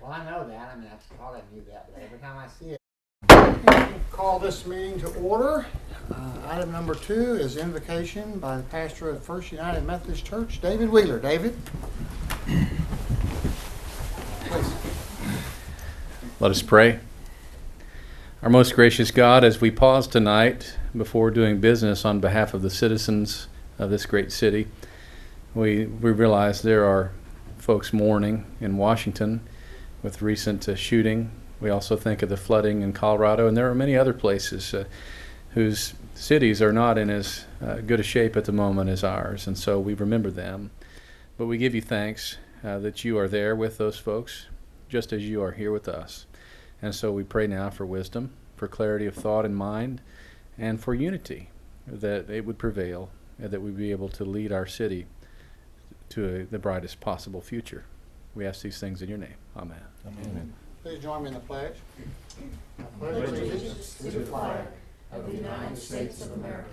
Well, I know that. I mean, I thought I knew that, but every time I see it. Call this meeting to order. Item number 2 is invocation by the pastor of First United Methodist Church, David Wheeler. David? Please. Let us pray. Our most gracious God, as we pause tonight before doing business on behalf of the citizens of this great city, we realize there are folks mourning in Washington with recent shooting. We also think of the flooding in Colorado, and there are many other places whose cities are not in as good a shape at the moment as ours, and so we remember them. But we give you thanks that you are there with those folks, just as you are here with us. And so we pray now for wisdom, for clarity of thought and mind, and for unity, that it would prevail, and that we'd be able to lead our city to the brightest possible future. We ask these things in your name. Amen. Amen. Please join me in the pledge. I pledge allegiance to the flag of the United States of America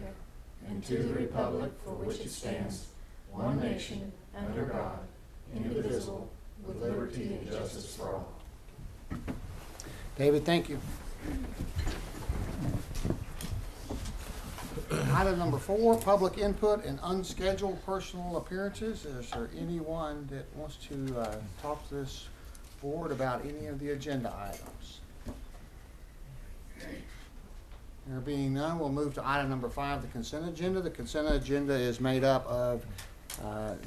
and to the republic for which it stands, one nation, under God, indivisible, with liberty and justice for all. David, thank you. Item number 4, public input and unscheduled personal appearances. Is there anyone that wants to talk to this board about any of the agenda items? There being none, we'll move to item number 5, the consent agenda. The consent agenda is made up of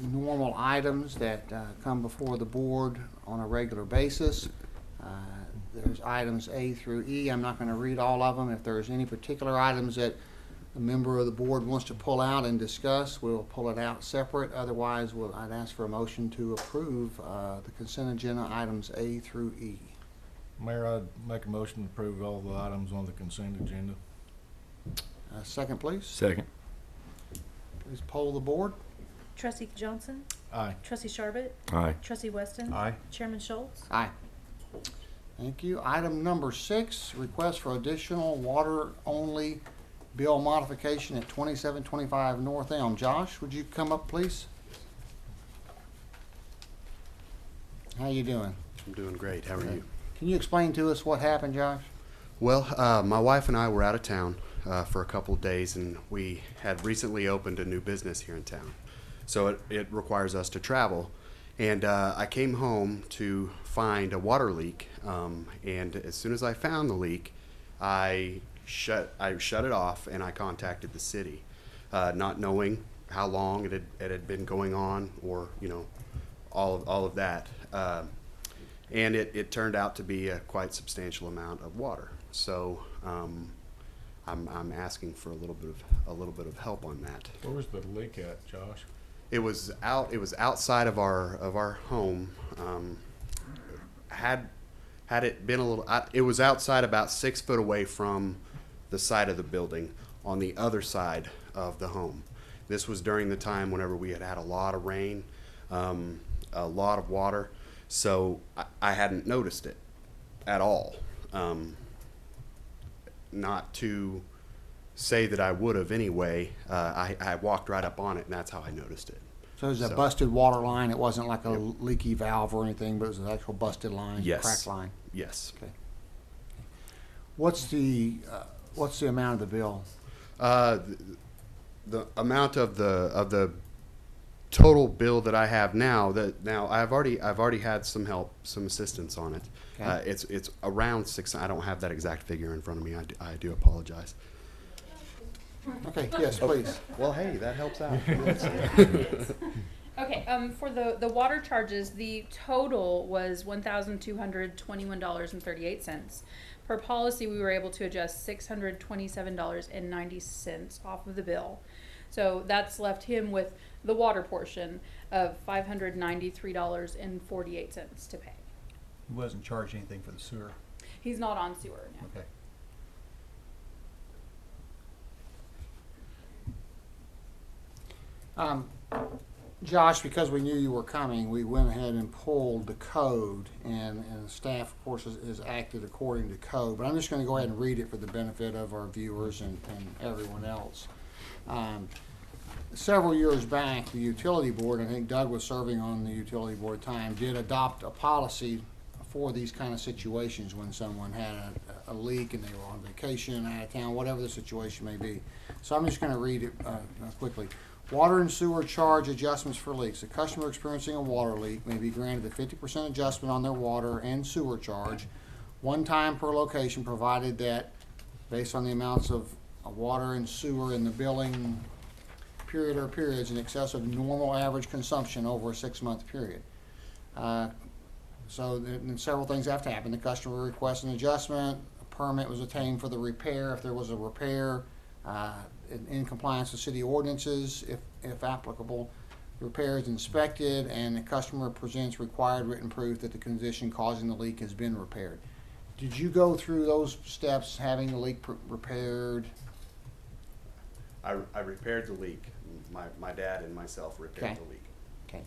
normal items that come before the board on a regular basis. There's items A through E. I'm not going to read all of them. If there's any particular items that a member of the board wants to pull out and discuss, we'll pull it out separate. Otherwise, I'd ask for a motion to approve the consent agenda items A through E. Mayor, I'd make a motion to approve all the items on the consent agenda. Second, please. Second. Please poll the board. Trustee Johnson? Aye. Trustee Charbit? Aye. Trustee Weston? Aye. Chairman Schultz? Aye. Thank you. Item number 6, request for additional water-only bill modification at 2725 North Elm. Josh, would you come up, please? How you doing? I'm doing great. How are you? Can you explain to us what happened, Josh? Well, my wife and I were out of town for a couple of days, and we had recently opened a new business here in town. So it requires us to travel. And I came home to find a water leak, and as soon as I found the leak, I shut it off, and I contacted the city, not knowing how long it had been going on, or all of that. And it turned out to be a quite substantial amount of water. So I'm asking for a little bit of help on that. Where was the leak at, Josh? It was outside of our home. Had it been a little, it was outside about 6 foot away from the side of the building on the other side of the home. This was during the time whenever we had a lot of rain, a lot of water. So I hadn't noticed it at all. Not to say that I would have anyway. I walked right up on it, and that's how I noticed it. So it was a busted water line. It wasn't like a leaky valve or anything, but it was an actual busted line, Yes. cracked line. Yes. Okay. What's the amount of the bill? The amount of the total bill that I have now, I've already had some help, some assistance on it. Okay. It's around 6. I don't have that exact figure in front of me. I do apologize. Okay, yes, please. Well, hey, that helps out. Okay, for the water charges, the total was $1,221.38. Per policy, we were able to adjust $627.90 off of the bill. So that's left him with the water portion of $593.48 to pay. He wasn't charged anything for the sewer. He's not on sewer now. Okay. Josh, because we knew you were coming, we went ahead and pulled the code, and the staff, of course, has acted according to code. But I'm just going to go ahead and read it for the benefit of our viewers and everyone else. Several years back, the utility board, I think Doug was serving on the utility board at the time, did adopt a policy for these kind of situations when someone had a leak and they were on vacation, out of town, whatever the situation may be. So I'm just gonna read it quickly. Water and sewer charge adjustments for leaks. A customer experiencing a water leak may be granted a 50% adjustment on their water and sewer charge, one time per location, provided that, based on the amounts of water and sewer in the billing period or periods in excess of normal average consumption over a 6-month period. So then several things have to happen. The customer requests an adjustment, a permit was obtained for the repair, if there was a repair, in compliance with city ordinances, if applicable. The repair is inspected, and the customer presents required written proof that the condition causing the leak has been repaired. Did you go through those steps, having the leak repaired? I repaired the leak. My dad and myself repaired Okay. the leak. Okay.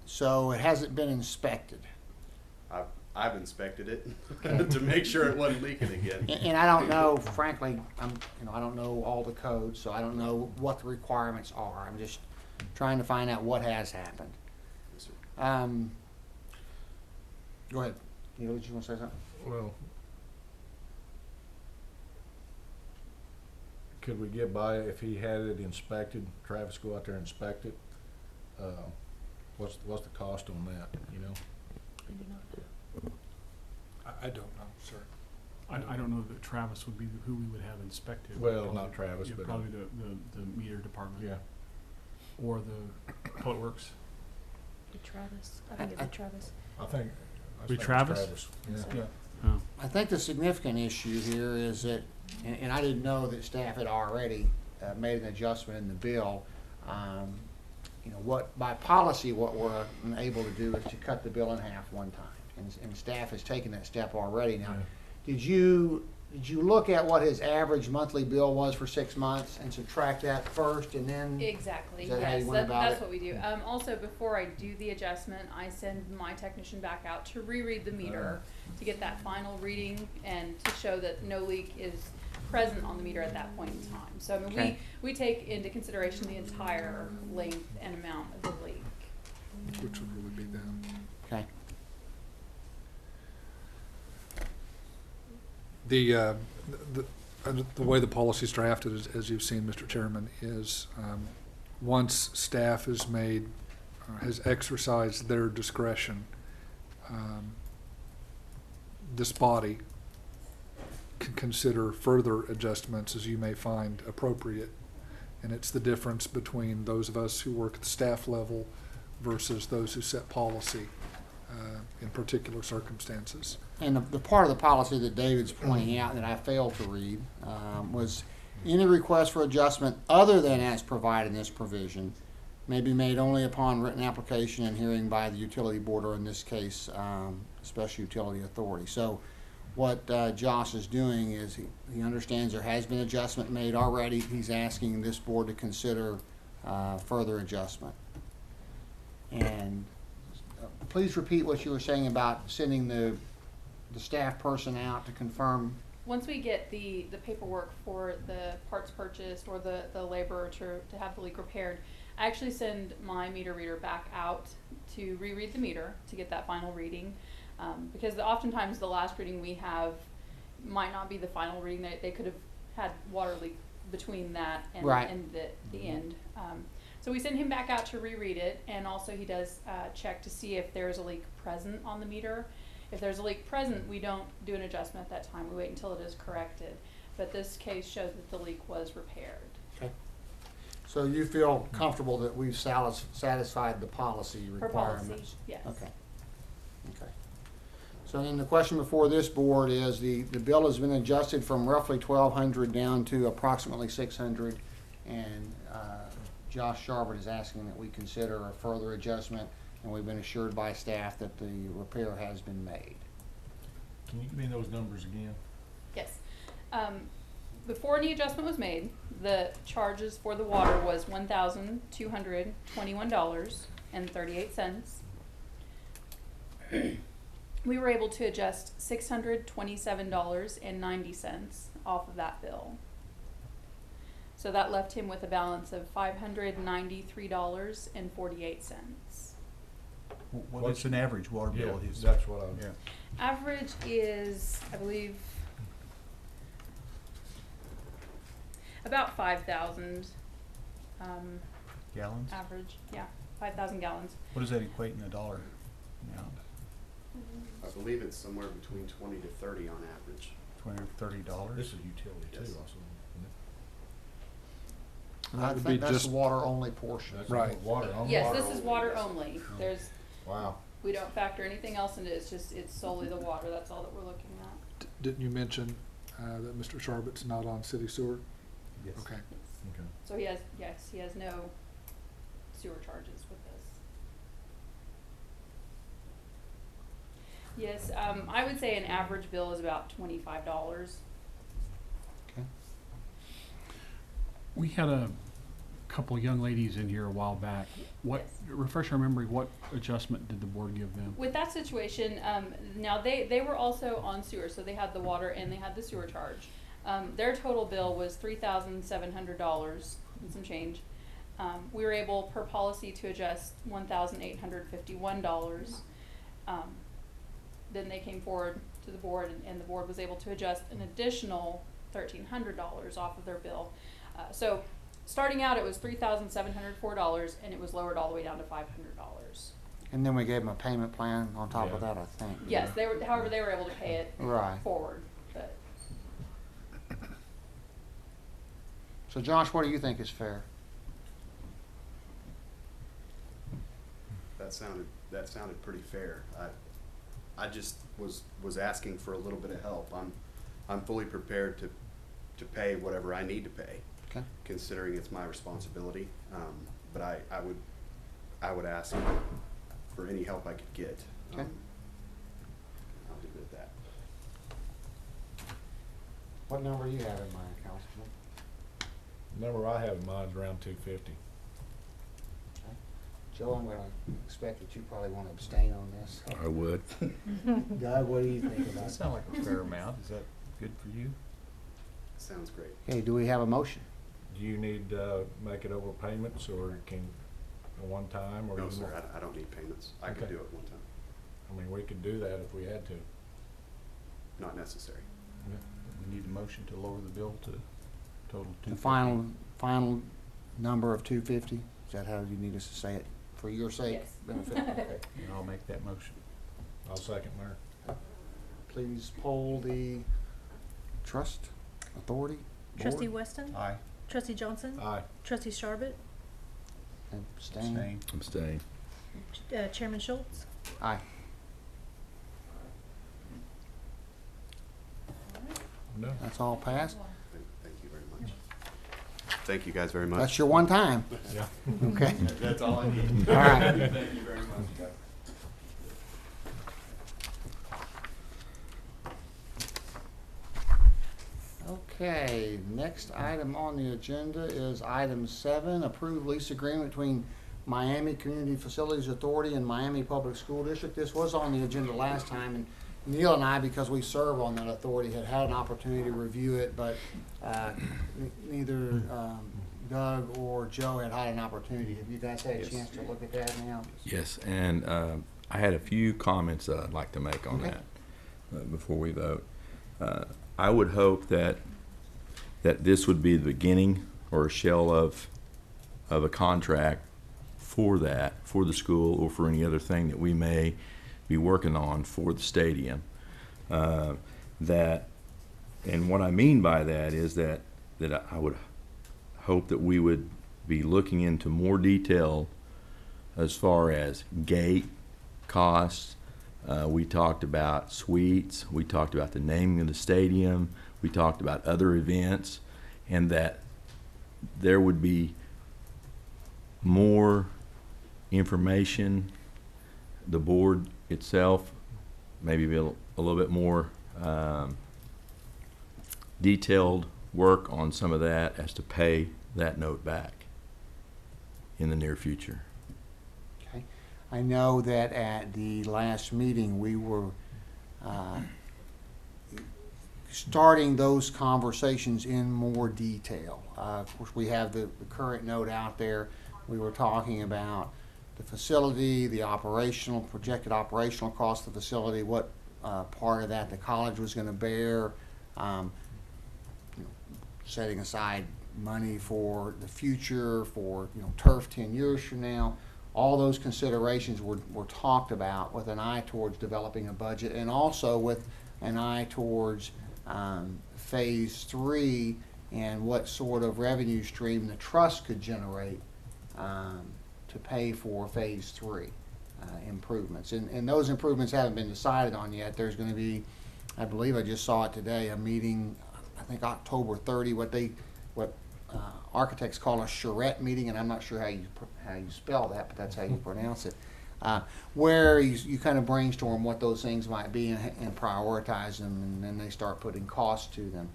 So it hasn't been inspected. I've inspected it to make sure it wasn't leaking again. And I don't know, frankly, I don't know all the codes, so I don't know what the requirements are. I'm just trying to find out what has happened. Yes, sir. Go ahead. Did you want to say something? Well, could we get by if he had it inspected, Travis go out there and inspect it? What's the cost on that, you know? I don't know, sir. I don't know that Travis would be who we would have inspected. Well, not Travis, Yeah, but. probably the meter department. Yeah. Or the public works. Be Travis. I think it'd be Travis. I think Be it's Travis? Yeah. Yeah. Oh. I think the significant issue here is that, and I didn't know that staff had already made an adjustment in the bill. By policy, what we're able to do is to cut the bill in half one time. And staff has taken that step already. Now, did you look at what his average monthly bill was for 6 months and subtract that first and then? Exactly, Is that how you yes, went about that's it? what we do. Also, before I do the adjustment, I send my technician back out to reread the meter to get that final reading and to show that no leak is present on the meter at that point in time. So, I mean, Okay. we take into consideration the entire length and amount of the leak. Which would really be them. Okay. The way the policy is drafted, as you've seen, Mr. Chairman, is once staff has has exercised their discretion, this body can consider further adjustments as you may find appropriate. And it's the difference between those of us who work at the staff level versus those who set policy in particular circumstances. And the part of the policy that David's pointing out that I failed to read was any request for adjustment other than as provided in this provision may be made only upon written application and hearing by the utility board, or in this case, special utility authority. So what Josh is doing is he understands there has been adjustment made already. He's asking this board to consider further adjustment. And please repeat what you were saying about sending the staff person out to confirm. Once we get the paperwork for the parts purchased or the laborer to have the leak repaired, I actually send my meter reader back out to reread the meter to get that final reading. Because oftentimes the last reading we have might not be the final reading. They could have had water leak between that and, Right. and the end. So we send him back out to reread it, and also he does check to see if there's a leak present on the meter. If there's a leak present, we don't do an adjustment at that time. We wait until it is corrected. But this case shows that the leak was repaired. Okay. So you feel comfortable that we've satisfied the policy For requirements? policy, yes. Okay. Okay. So then the question before this board is the bill has been adjusted from roughly 1,200 down to approximately 600, and Josh Sharbert is asking that we consider a further adjustment, and we've been assured by staff that the repair has been made. Can you give me those numbers again? Yes. Before any adjustment was made, the charges for the water was $1,221.38. We were able to adjust $627.90 off of that bill. So that left him with a balance of $593.48. What's an average water Yeah, bill? Is that's what I was. Yeah. Average is, I believe, about 5,000. Gallons? Average, yeah, 5,000 gallons. What does that equate in a dollar amount? I believe it's somewhere between 20 to 30 on average. $20 or $30? This is utility too, Yes. also. And I that would think be that's just, the water only portion. That's Right. Water only? Yes, water this is only, water yes. only. There's, Wow. we don't factor anything else into it, it's solely the water, that's all that we're looking at. didn't you mention that Mr. Sharbutt's not on city sewer? Yes. Okay. Okay. So he has no sewer charges with this. Yes, I would say an average bill is about $25. Okay. We had a couple of young ladies in here a while back. What, Yes. refresh our memory, what adjustment did the board give them? With that situation, now they were also on sewer, so they had the water and they had the sewer charge. Their total bill was $3,700 and some change. We were able per policy to adjust $1,851. Then they came forward to the board and the board was able to adjust an additional $1,300 off of their bill. So starting out it was $3,704 and it was lowered all the way down to $500. And then we gave them a payment plan on top of Yeah. that, I think. Yes, however they were able to pay it Right. forward, but. So Josh, what do you think is fair? That sounded pretty fair. I just was asking for a little bit of help. I'm fully prepared to pay whatever I need to pay, Okay. considering it's my responsibility. But I would ask for any help I could get. Okay. I'll leave it at that. What number you have in mind, Councilman? The number I have in mind is around 250. Okay. Joe, I'm gonna expect that you probably wanna abstain on this. I would. Doug, what do you think Does about that it? sound like a fair amount? Is that good for you? Sounds great. Okay, do we have a motion? Do you need, make it over payments or can, a one time or? No, you sir, want- I don't need payments. I could Okay. do it one time. I mean, we could do that if we had to. Not necessary. We need a motion to lower the bill to total $250. The final number of 250? Is that how you need us to say it? For your sake? Yes. Benefit? Okay. And I'll make that motion. I'll second Mayor. Please poll the trust authority Trustee board. Weston? Aye. Trustee Johnson? Aye. Trustee Sharbit? Abstain. Abstain. Abstain. Chairman Schultz? Aye. No. That's all passed. Thank you very much. Thank you guys very much. That's your one time. Yeah. Okay. That's all I need. All right. Thank you very much, guys. Okay, next item on the agenda is item 7, approve lease agreement between Miami Community Facilities Authority and Miami Public School District. This was on the agenda last time, and Neil and I, because we serve on that authority, had an opportunity to review it, but neither Doug or Joe had an opportunity. Have you guys had a Yes. chance to look at that now? Yes, and I had a few comments that I'd like to make on Okay. that before we vote. I would hope that this would be the beginning or a shell of a contract for the school or for any other thing that we may be working on for the stadium. And what I mean by that is that I would hope that we would be looking into more detail as far as gate costs. We talked about suites. We talked about the naming of the stadium. We talked about other events, and that there would be more information. The board itself, maybe a little bit more detailed work on some of that as to pay that note back in the near future. Okay. I know that at the last meeting, we were starting those conversations in more detail. Of course, we have the current note out there. We were talking about the facility, the projected operational cost of the facility, what part of that the college was going to bear, setting aside money for the future, for turf 10 years from now. All those considerations were talked about with an eye towards developing a budget, and also with an eye towards phase 3 and what sort of revenue stream the trust could generate to pay for phase 3 improvements. And those improvements haven't been decided on yet. There's going to be, I believe I just saw it today, a meeting, I think October 30, what architects call a charrette meeting, and I'm not sure how you spell that, but that's how you pronounce it, where you kind of brainstorm what those things might be and prioritize them, and then they start putting costs to them.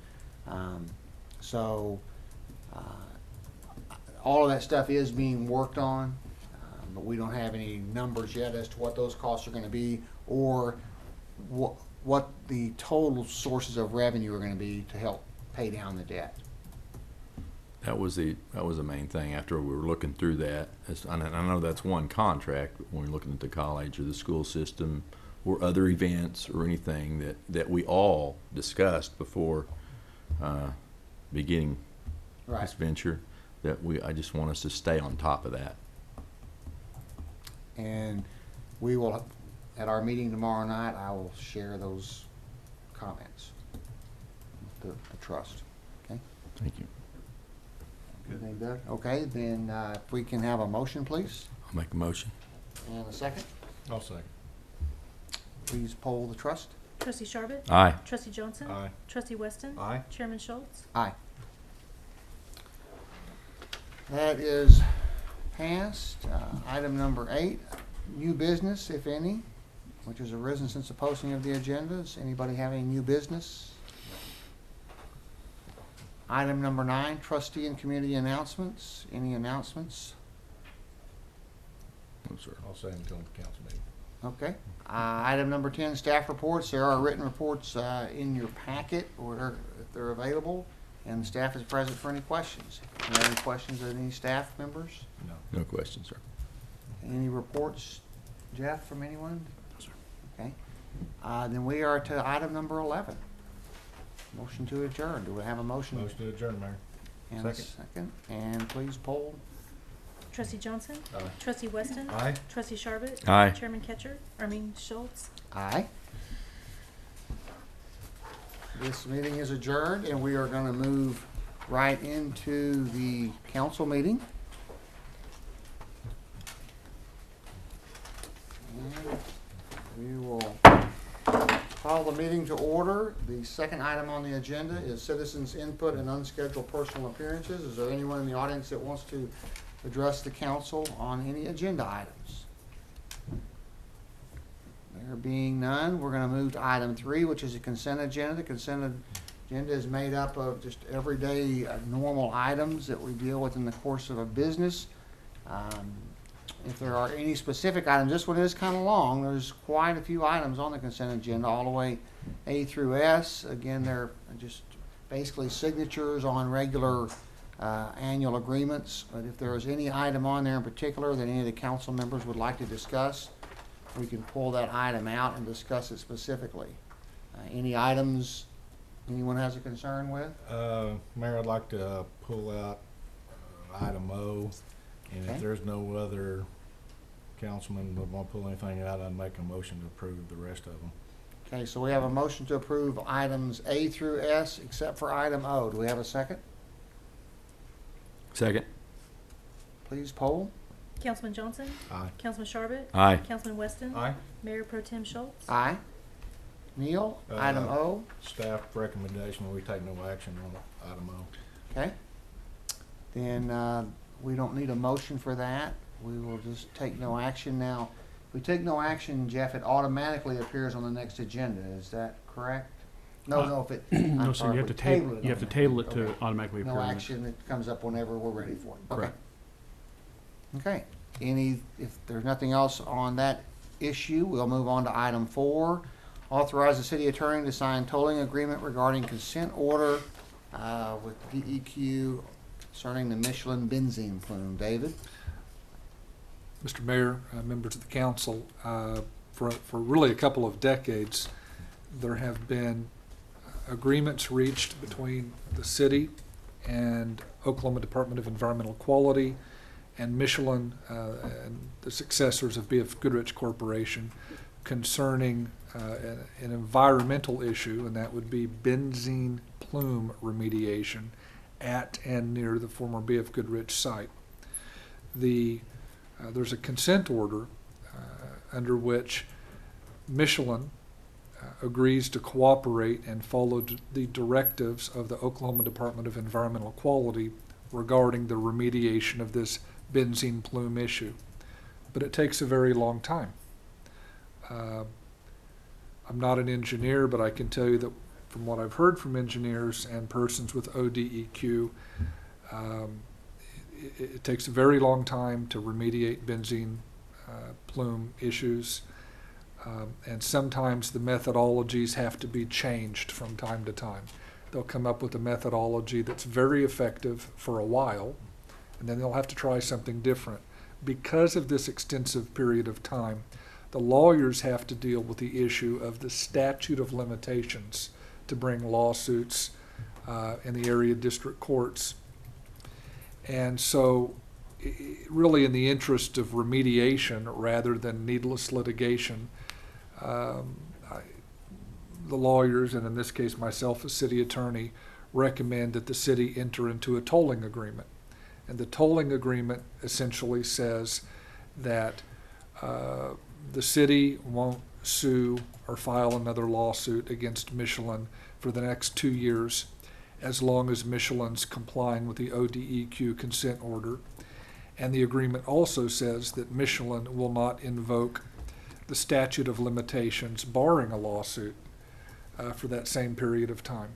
All of that stuff is being worked on, but we don't have any numbers yet as to what those costs are going to be, or what the total sources of revenue are going to be to help pay down the debt. That was the main thing after we were looking through that. And I know that's one contract, but when we're looking at the college or the school system or other events or anything that we all discussed before beginning this venture, I just want us to stay on top of that. And we will, at our meeting tomorrow night, I will share those comments with the trust. Okay? Thank you. Anything, Doug? Okay, then if we can have a motion, please. I'll make a motion. And a second. I'll second. Please poll the trust. Trustee Sharbit? Aye. Trustee Johnson? Aye. Trustee Weston? Aye. Chairman Schultz? Aye. That is passed. Item number 8, new business, if any, which has arisen since the posting of the agendas. Anybody have any new business? Item number 9, trustee and community announcements. Any announcements? No, sir. I'll say until the council meeting. Okay. Item number 10, staff reports. There are written reports in your packet, or if they're available, and the staff is present for any questions. Do you have any questions of any staff members? No. No questions, sir. Any reports, Jeff, from anyone? No, sir. Okay. Then we are to item number 11. Motion to adjourn. Do we have a motion? Motion to adjourn, Mayor. And a second. And please poll. Trustee Johnson? Aye. Trustee Weston? Aye. Trustee Sharbit? Aye. Chairman Schultz? Aye. This meeting is adjourned, and we are going to move right into the council meeting. And we will call the meeting to order. The second item on the agenda is citizens' input and unscheduled personal appearances. Is there anyone in the audience that wants to address the council on any agenda items? There being none, we're going to move to item 3, which is a consent agenda. The consent agenda is made up of just everyday normal items that we deal with in the course of a business. If there are any specific items, this one is kind of long. There's quite a few items on the consent agenda, all the way A through S. Again, they're just basically signatures on regular annual agreements. But if there is any item on there in particular that any of the council members would like to discuss, we can pull that item out and discuss it specifically. Any items anyone has a concern with? Mayor, I'd like to pull out item O, and Okay. if there's no other councilman that want to pull anything out, I'd make a motion to approve the rest of them. Okay, so we have a motion to approve items A through S except for item O. Do we have a second? Second. Please poll. Councilman Johnson? Aye. Councilman Sharbit? Aye. Councilman Weston? Aye. Mayor Pro Tem Schultz? Aye. Neil, item O. Staff recommendation, we take no action on item O. Okay. Then we don't need a motion for that. We will just take no action now. If we take no action, Jeff, it automatically appears on the next agenda. Is that correct? No, if it, I'm No, sir, sorry, you if have we to table, it you have to on table it the- to okay. automatically appear. No on the- action, it comes up whenever we're ready for it. Okay. Correct. Okay. If there's nothing else on that issue, we'll move on to item 4. Authorize the city attorney to sign tolling agreement regarding consent order with DEQ concerning the Michelin benzene plume. David? Mr. Mayor, members of the council, for really a couple of decades, there have been agreements reached between the city and Oklahoma Department of Environmental Quality and Michelin and the successors of B.F. Goodrich Corporation concerning an environmental issue, and that would be benzene plume remediation at and near the former B.F. Goodrich site. There's a consent order under which Michelin agrees to cooperate and follow the directives of the Oklahoma Department of Environmental Quality regarding the remediation of this benzene plume issue. But it takes a very long time. I'm not an engineer, but I can tell you that from what I've heard from engineers and persons with ODEQ, it takes a very long time to remediate benzene plume issues. And sometimes the methodologies have to be changed from time to time. They'll come up with a methodology that's very effective for a while, and then they'll have to try something different. Because of this extensive period of time, the lawyers have to deal with the issue of the statute of limitations to bring lawsuits in the area district courts. And so, really in the interest of remediation rather than needless litigation, the lawyers, and in this case myself as city attorney, recommend that the city enter into a tolling agreement. And the tolling agreement essentially says that the city won't sue or file another lawsuit against Michelin for the next 2 years as long as Michelin's complying with the ODEQ consent order. And the agreement also says that Michelin will not invoke the statute of limitations barring a lawsuit for that same period of time.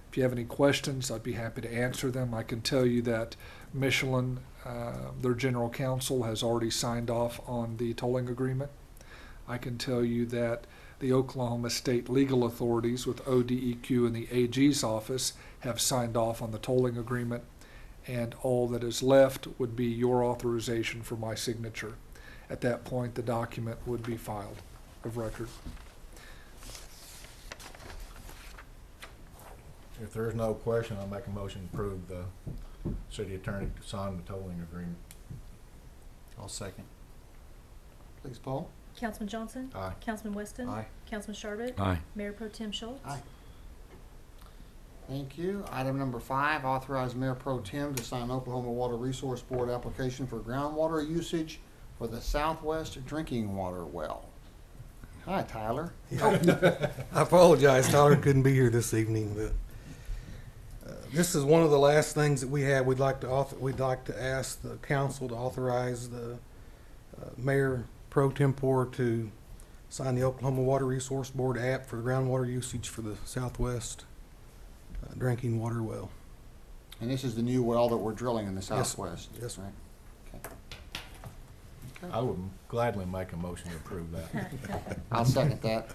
If you have any questions, I'd be happy to answer them. I can tell you that Michelin, their general counsel, has already signed off on the tolling agreement. I can tell you that the Oklahoma State legal authorities with ODEQ and the AG's office have signed off on the tolling agreement, and all that is left would be your authorization for my signature. At that point, the document would be filed of record. If there is no question, I'll make a motion to approve the city attorney to sign the tolling agreement. I'll second. Please, Paul. Councilman Johnson? Aye. Councilman Weston? Aye. Councilman Sharbit? Aye. Mayor Pro Tem Schultz? Aye. Thank you. Item number 5, authorize Mayor Pro Tem to sign Oklahoma Water Resource Board application for groundwater usage for the Southwest drinking water well. Hi, Tyler. I apologize, Tyler couldn't be here this evening, but this is one of the last things that we have. We'd like to ask the council to authorize the Mayor Pro Tempore to sign the Oklahoma Water Resource Board app for groundwater usage for the Southwest drinking water well. And this is the new well that we're drilling in the Southwest. Yes, sir. Right. Okay. Okay. I would gladly make a motion to approve that. I'll second that.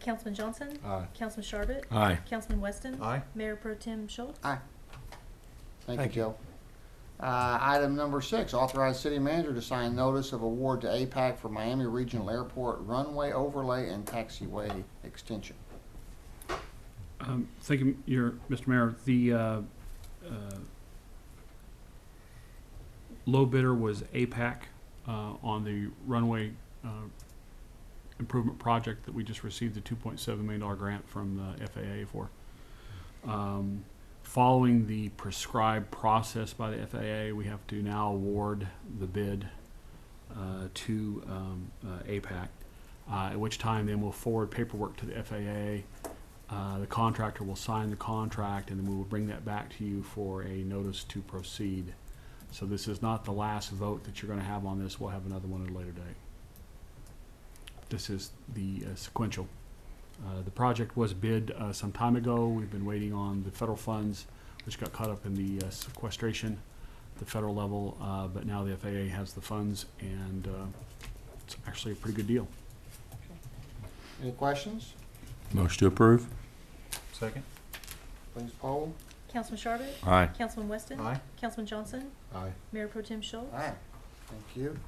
Councilman Johnson? Aye. Councilman Sharbit? Aye. Councilman Weston? Aye. Mayor Pro Tem Schultz? Aye. Thank you, Thank you. Joe. Item number 6, authorize city manager to sign notice of award to APAC for Miami Regional Airport runway overlay and taxiway extension. Thank you, Mr. Mayor. The low bidder was APAC on the runway improvement project that we just received the $2.7 million grant from the FAA for. Following the prescribed process by the FAA, we have to now award the bid to APAC, at which time then we'll forward paperwork to the FAA. The contractor will sign the contract, and then we will bring that back to you for a notice to proceed. So this is not the last vote that you're going to have on this. We'll have another one at a later date. This is the sequential. The project was bid some time ago. We've been waiting on the federal funds, which got caught up in the sequestration, the federal level, but now the FAA has the funds, and it's actually a pretty good deal. Any questions? Motion to approve? Second. Please poll. Councilman Sharbutt? Aye. Councilman Weston? Aye. Councilman Johnson? Aye. Mayor Pro Tem Schultz? Aye. Thank you.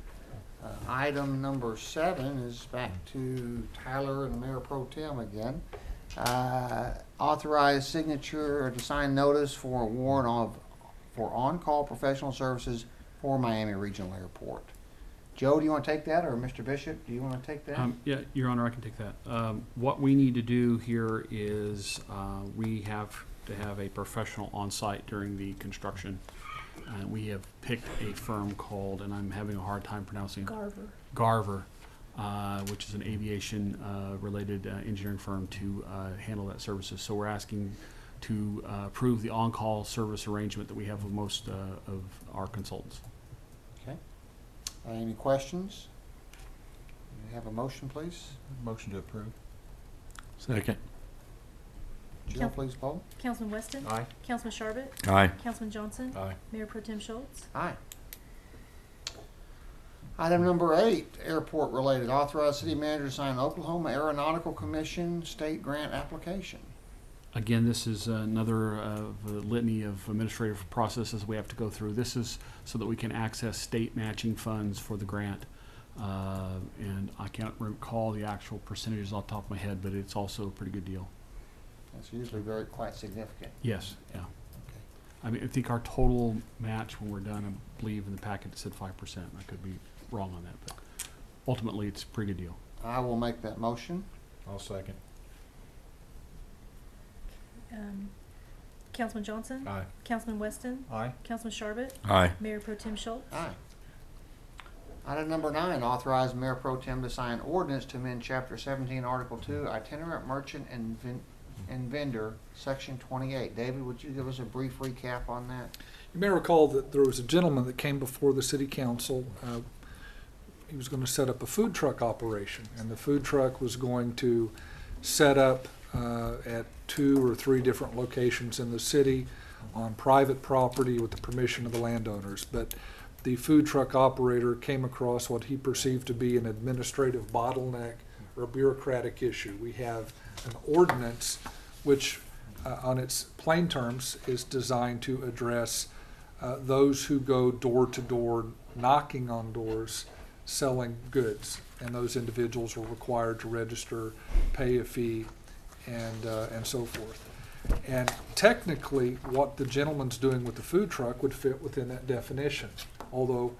Item number 7 is back to Tyler and Mayor Pro Tem again. Authorized signature or to sign notice for a warrant for on-call professional services for Miami Regional Airport. Joe, do you want to take that, or Mr. Bishop, do you want to take that? Yeah, Your Honor, I can take that. What we need to do here is we have to have a professional on site during the construction. We have picked a firm called, and I'm having a hard time pronouncing it, Garver, which is an aviation related engineering firm to handle that services. So we're asking to approve the on-call service arrangement that we have with most of our consultants. Okay. Any questions? Can we have a motion, please? Motion to approve. Second. Jill, please poll. Councilman Weston? Aye. Councilman Sharbutt? Aye. Councilman Johnson? Aye. Mayor Pro Tem Schultz? Aye. Item number 8, airport related. Authorize city manager to sign Oklahoma Aeronautical Commission state grant application. Again, this is another of a litany of administrative processes we have to go through. This is so that we can access state matching funds for the grant. And I can't recall the actual percentages off the top of my head, but it's also a pretty good deal. That's usually quite significant. Yes, yeah. Okay. I mean, I think our total match when we're done, I believe in the packet it said 5%. I could be wrong on that, but ultimately it's a pretty good deal. I will make that motion. I'll second. Councilman Johnson? Aye. Councilman Weston? Aye. Councilman Sharbutt? Aye. Mayor Pro Tem Schultz? Aye. Item number 9, authorize Mayor Pro Tem to sign ordinance to amend Chapter 17, Article 2, itinerant merchant and vendor, Section 28. David, would you give us a brief recap on that? You may recall that there was a gentleman that came before the city council. He was going to set up a food truck operation, and the food truck was going to set up at 2 or 3 different locations in the city on private property with the permission of the landowners. But the food truck operator came across what he perceived to be an administrative bottleneck or a bureaucratic issue. We have an ordinance which, on its plain terms, is designed to address those who go door to door, knocking on doors, selling goods. And those individuals were required to register, pay a fee, and so forth. And technically, what the gentleman's doing with the food truck would fit within that definition. Although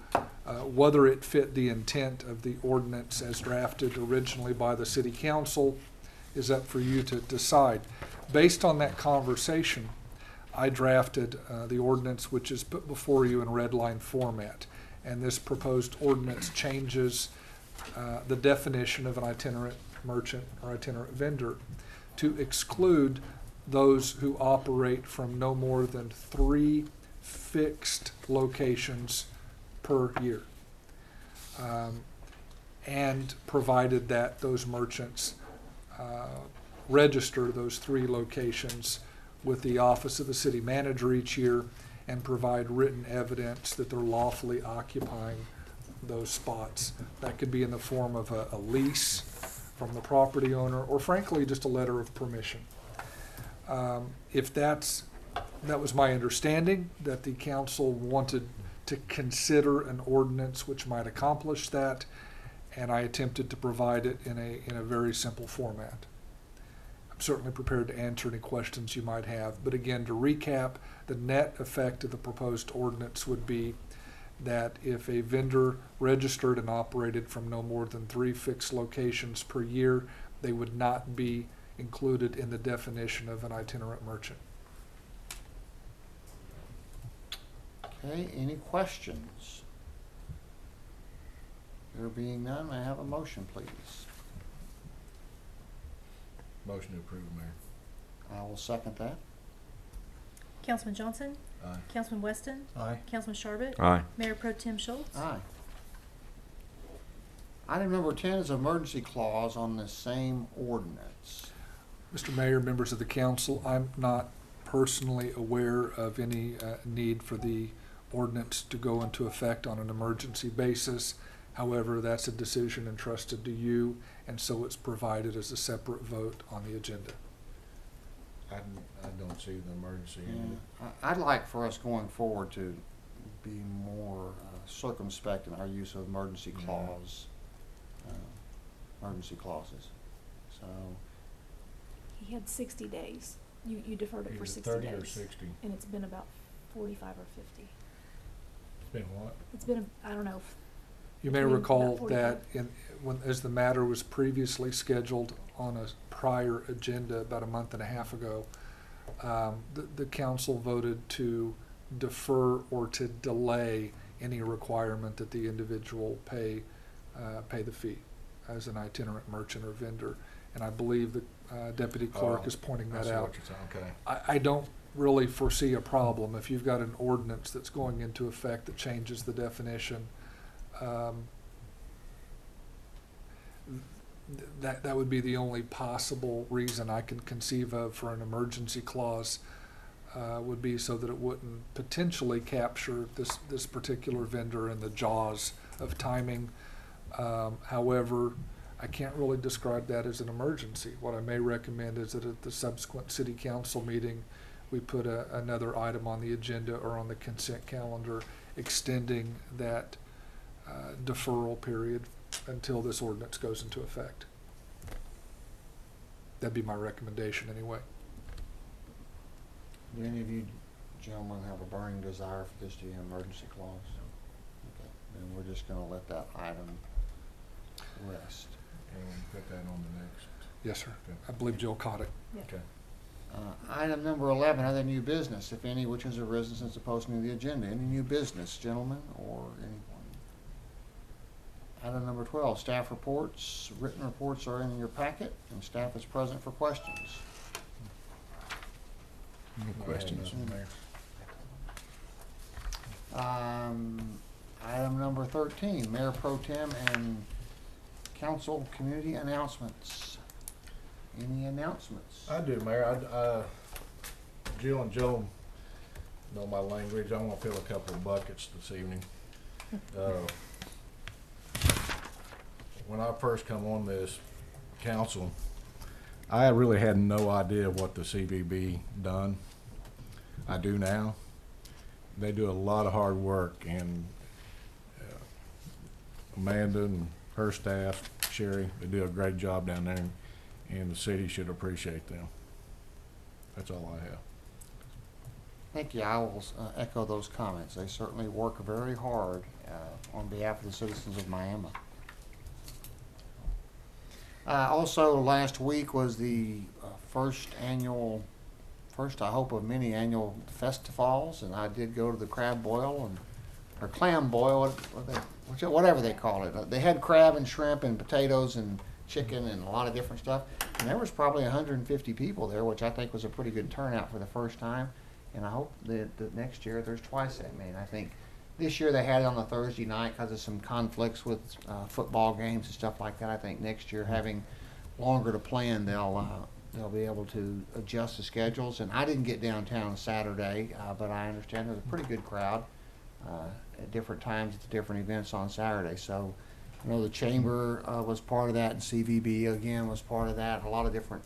whether it fit the intent of the ordinance as drafted originally by the city council is up for you to decide. Based on that conversation, I drafted the ordinance which is put before you in red line format. And this proposed ordinance changes the definition of an itinerant merchant or itinerant vendor to exclude those who operate from no more than 3 fixed locations per year. And provided that those merchants register those 3 locations with the office of the city manager each year and provide written evidence that they're lawfully occupying those spots. That could be in the form of a lease from the property owner, or frankly, just a letter of permission. If that was my understanding, that the council wanted to consider an ordinance which might accomplish that, and I attempted to provide it in a very simple format. I'm certainly prepared to answer any questions you might have, but again, to recap, the net effect of the proposed ordinance would be that if a vendor registered and operated from no more than 3 fixed locations per year, they would not be included in the definition of an itinerant merchant. Okay, any questions? There being none, may I have a motion, please? Motion to approve, Mayor. I will second that. Councilman Johnson? Aye. Councilman Weston? Aye. Councilman Sharbutt? Aye. Mayor Pro Tem Schultz? Aye. Item number 10 is emergency clause on the same ordinance. Mr. Mayor, members of the council, I'm not personally aware of any need for the ordinance to go into effect on an emergency basis. However, that's a decision entrusted to you, and so it's provided as a separate vote on the agenda. I don't see the emergency in Yeah. it. I'd like for us going forward to be more circumspect in our use of emergency Yeah. clause, emergency clauses. So, He had 60 days. You deferred it for Either 60 30 days. or 60. And it's been about 45 or 50. It's been what? It's been, I don't know. You may Between recall about that as the matter was previously scheduled on a prior agenda about a month and a half ago, the council voted to defer or to delay any requirement that the individual pay the fee as an itinerant merchant or vendor. And I believe the deputy clerk Oh, is pointing I that see out. what you're saying. Okay. I don't really foresee a problem if you've got an ordinance that's going into effect that changes the definition. That would be the only possible reason I can conceive of for an emergency clause, would be so that it wouldn't potentially capture this particular vendor in the jaws of timing. However, I can't really describe that as an emergency. What I may recommend is that at the subsequent city council meeting, we put another item on the agenda or on the consent calendar extending that deferral period until this ordinance goes into effect. That'd be my recommendation anyway. do any of you gentlemen have a burning desire for this to be an emergency clause? Okay, then we're just gonna let that item rest. And we'll put that on the next. Yes, sir. Okay. I believe Jill caught it. Yeah. Okay. Item number 11, other new business, if any, which has arisen since the posting of the agenda. Any new business, gentlemen, or anyone? Item number 12, staff reports. Written reports are in your packet, and staff is present for questions. No questions. Item number 13, Mayor Pro Tem and Council Community Announcements. Any announcements? I do, Mayor. Jill and Joe know my language. I want to fill a couple of buckets this evening. When I first come on this council, I really had no idea what the CVB done. I do now. They do a lot of hard work, and Amanda and her staff, Sherry, they do a great job down there, and the city should appreciate them. That's all I have. Thank you. I will echo those comments. They certainly work very hard on behalf of the citizens of Miami. Also, last week was the first I hope of many annual festivals, and I did go to the crab boil or clam boil, whatever they call it. They had crab and shrimp and potatoes and chicken and a lot of different stuff. And there was probably 150 people there, which I think was a pretty good turnout for the first time. And I hope that next year there's twice that many. I think this year they had it on a Thursday night because of some conflicts with football games and stuff like that. I think next year, having longer to plan, they'll be able to adjust the schedules. And I didn't get downtown on Saturday, but I understand there's a pretty good crowd at different times at the different events on Saturday. So I know the Chamber was part of that, and CVB again was part of that. A lot of different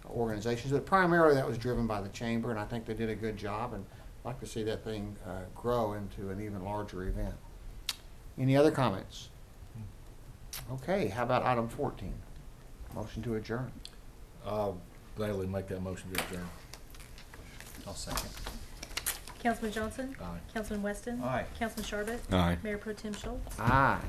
organizations, but primarily that was driven by the Chamber, and I think they did a good job. And I'd like to see that thing grow into an even larger event. Any other comments? Okay, how about item 14? Motion to adjourn. I'll gladly make that motion to adjourn. I'll second. Councilman Johnson? Aye. Councilman Weston? Aye. Councilman Sharbutt? Aye. Mayor Pro Tem Schultz? Aye.